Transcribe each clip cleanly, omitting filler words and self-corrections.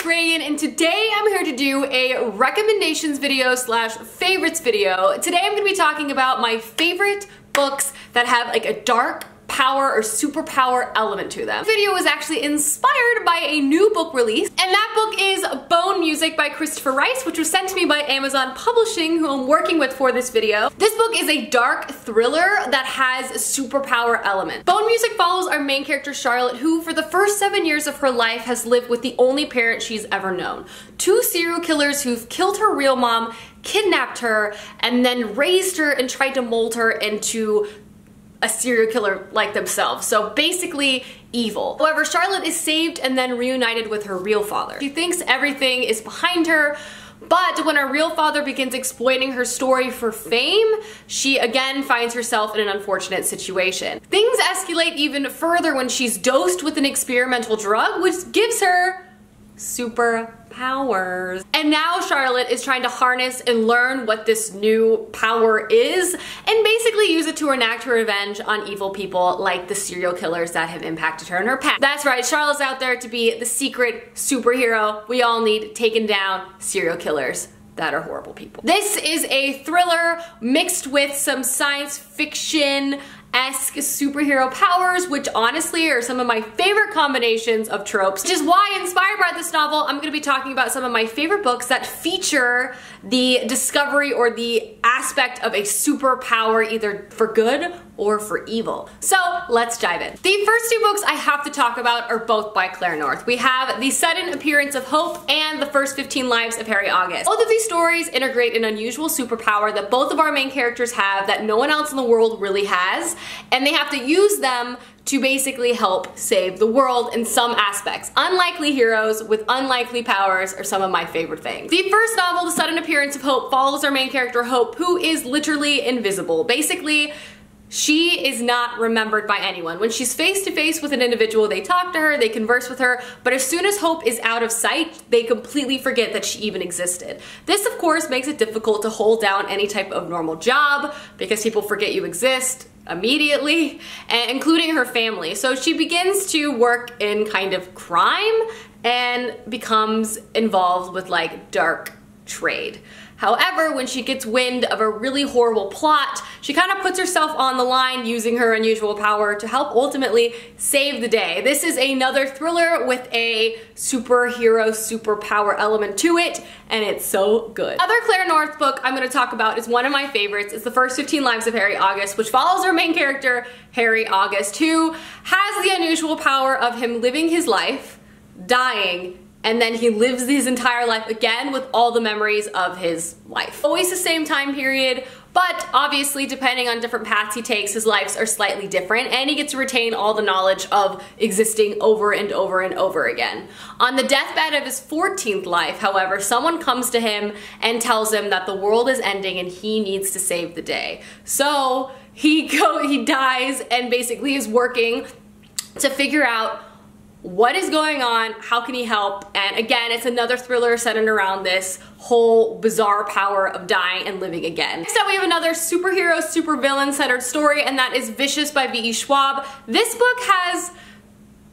Reagan, and today I'm here to do a recommendations video slash favorites video. Today I'm going to be talking about my favorite books that have like a dark power or superpower element to them. This video was actually inspired by a new book release, and that book is Bone Music by Christopher Rice, which was sent to me by Amazon Publishing, who I'm working with for this video. This book is a dark thriller that has a superpower element. Bone Music follows our main character Charlotte, who for the first 7 years of her life has lived with the only parent she's ever known. Two serial killers who've killed her real mom, kidnapped her, and then raised her and tried to mold her into a serial killer like themselves. So basically evil. However, Charlotte is saved and then reunited with her real father. She thinks everything is behind her, but when her real father begins exploiting her story for fame, she again finds herself in an unfortunate situation. Things escalate even further when she's dosed with an experimental drug which gives her superpowers. And now Charlotte is trying to harness and learn what this new power is and basically use it to enact her revenge on evil people like the serial killers that have impacted her in her past. That's right, Charlotte's out there to be the secret superhero we all need, taking down serial killers that are horrible people. This is a thriller mixed with some science fiction-esque superhero powers, which honestly are some of my favorite combinations of tropes, which is why, inspired by this novel, I'm going to be talking about some of my favorite books that feature the discovery or the aspect of a superpower, either for good or for evil. So let's dive in. The first two books I have to talk about are both by Claire North. We have The Sudden Appearance of Hope and The First 15 Lives of Harry August. Both of these stories integrate an unusual superpower that both of our main characters have that no one else in the world really has, and they have to use them to basically help save the world in some aspects. Unlikely heroes with unlikely powers are some of my favorite things. The first novel, The Sudden Appearance of Hope, follows our main character Hope, who is literally invisible. Basically, she is not remembered by anyone. When she's face to face with an individual, they talk to her, they converse with her, but as soon as Hope is out of sight, they completely forget that she even existed. This, of course, makes it difficult to hold down any type of normal job because people forget you exist immediately, including her family. So she begins to work in kind of crime and becomes involved with like dark trade. However, when she gets wind of a really horrible plot, she kind of puts herself on the line using her unusual power to help ultimately save the day. This is another thriller with a superhero superpower element to it, and it's so good. Other Claire North book I'm going to talk about is one of my favorites. It's The First 15 Lives of Harry August, which follows our main character, Harry August, who has the unusual power of him living his life, dying, and then he lives his entire life again with all the memories of his life. Always the same time period, but obviously depending on different paths he takes, his lives are slightly different, and he gets to retain all the knowledge of existing over and over and over again. On the deathbed of his 14th life, however, someone comes to him and tells him that the world is ending and he needs to save the day. So he dies and basically is working to figure out what is going on, how can he help, and again, it's another thriller centered around this whole bizarre power of dying and living again. Next up, we have another superhero, supervillain centered story, and that is Vicious by V.E. Schwab. This book has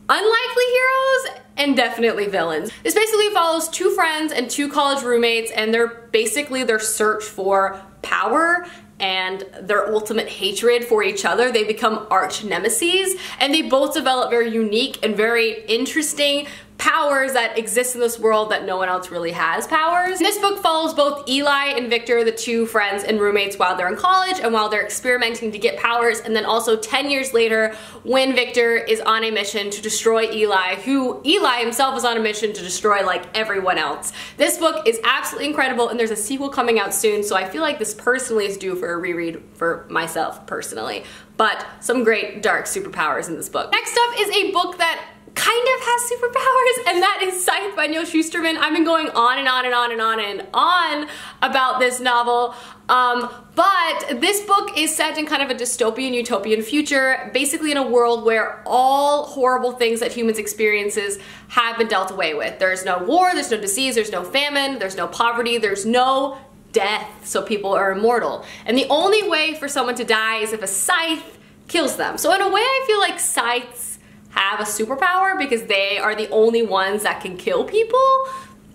unlikely heroes and definitely villains. This basically follows two friends and two college roommates, and their search for power and their ultimate hatred for each other. They become arch nemeses, and they both develop very unique and very interesting powers that exist in this world that no one else really has powers. This book follows both Eli and Victor, the two friends and roommates, while they're in college and while they're experimenting to get powers, and then also 10 years later when Victor is on a mission to destroy Eli, who Eli himself is on a mission to destroy like everyone else. This book is absolutely incredible, and there's a sequel coming out soon, so I feel like this personally is due for a reread for myself personally. But some great dark superpowers in this book. Next up is a book that kind of has superpowers, and that is Scythe by Neil Shusterman. I've been going on and on and on and on and on about this novel, but this book is set in kind of a dystopian, utopian future, basically in a world where all horrible things that humans experiences have been dealt away with. There's no war, there's no disease, there's no famine, there's no poverty, there's no death, so people are immortal. And the only way for someone to die is if a scythe kills them. So in a way, I feel like scythes have a superpower because they are the only ones that can kill people.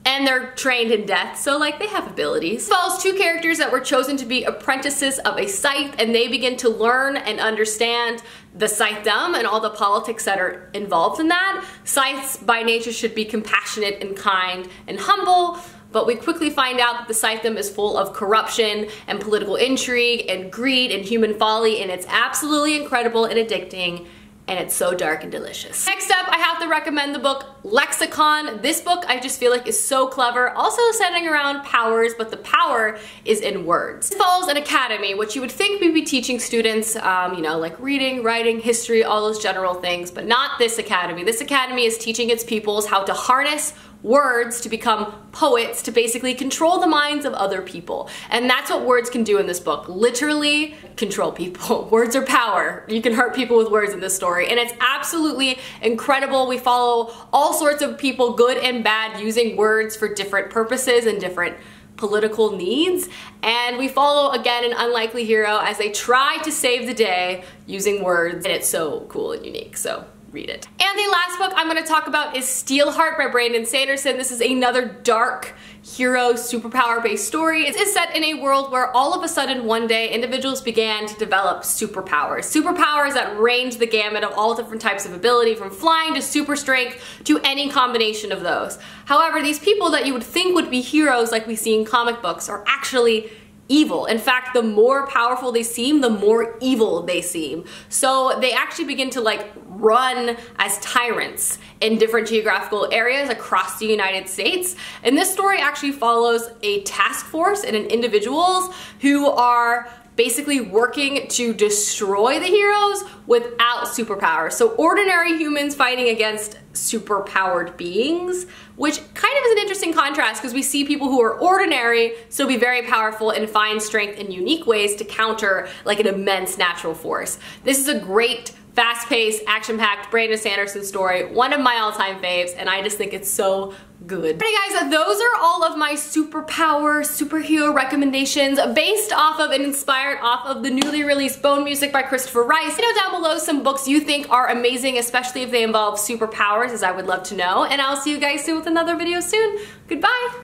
And they're trained in death, so like they have abilities. It follows two characters that were chosen to be apprentices of a scythe, and they begin to learn and understand the scythedom and all the politics that are involved in that. Scythes by nature should be compassionate and kind and humble, but we quickly find out that the scythedom is full of corruption and political intrigue and greed and human folly, and it's absolutely incredible and addicting. And it's so dark and delicious. Next up, I have to recommend the book Lexicon. This book I just feel like is so clever, also centering around powers, but the power is in words. It follows an academy, which you would think we'd be teaching students, you know, like reading, writing, history, all those general things, but not this academy. This academy is teaching its pupils how to harness words to become poets, to basically control the minds of other people. And that's what words can do in this book. Literally control people. Words are power. You can hurt people with words in this story. And it's absolutely incredible. We follow all sorts of people, good and bad, using words for different purposes and different political needs. And we follow, again, an unlikely hero as they try to save the day using words. And it's so cool and unique. So read it. And the last book I'm going to talk about is Steelheart by Brandon Sanderson. This is another dark hero superpower based story. It is set in a world where all of a sudden one day individuals began to develop superpowers. Superpowers that range the gamut of all different types of ability, from flying to super strength to any combination of those. However, these people that you would think would be heroes like we see in comic books are actually evil. In fact, the more powerful they seem, the more evil they seem. So they actually begin to like run as tyrants in different geographical areas across the United States. And this story actually follows a task force and an individuals who are basically working to destroy the heroes without superpowers. So ordinary humans fighting against superpowered beings, which kind of is an interesting contrast because we see people who are ordinary still be very powerful and find strength in unique ways to counter like an immense natural force. This is a great, fast-paced, action-packed Brandon Sanderson story, one of my all-time faves, and I just think it's so good. Alright guys, those are all of my superhero recommendations based off of and inspired off of the newly released Bone Music by Christopher Rice. Let me know down below some books you think are amazing, especially if they involve superpowers, as I would love to know. And I'll see you guys soon with another video soon. Goodbye!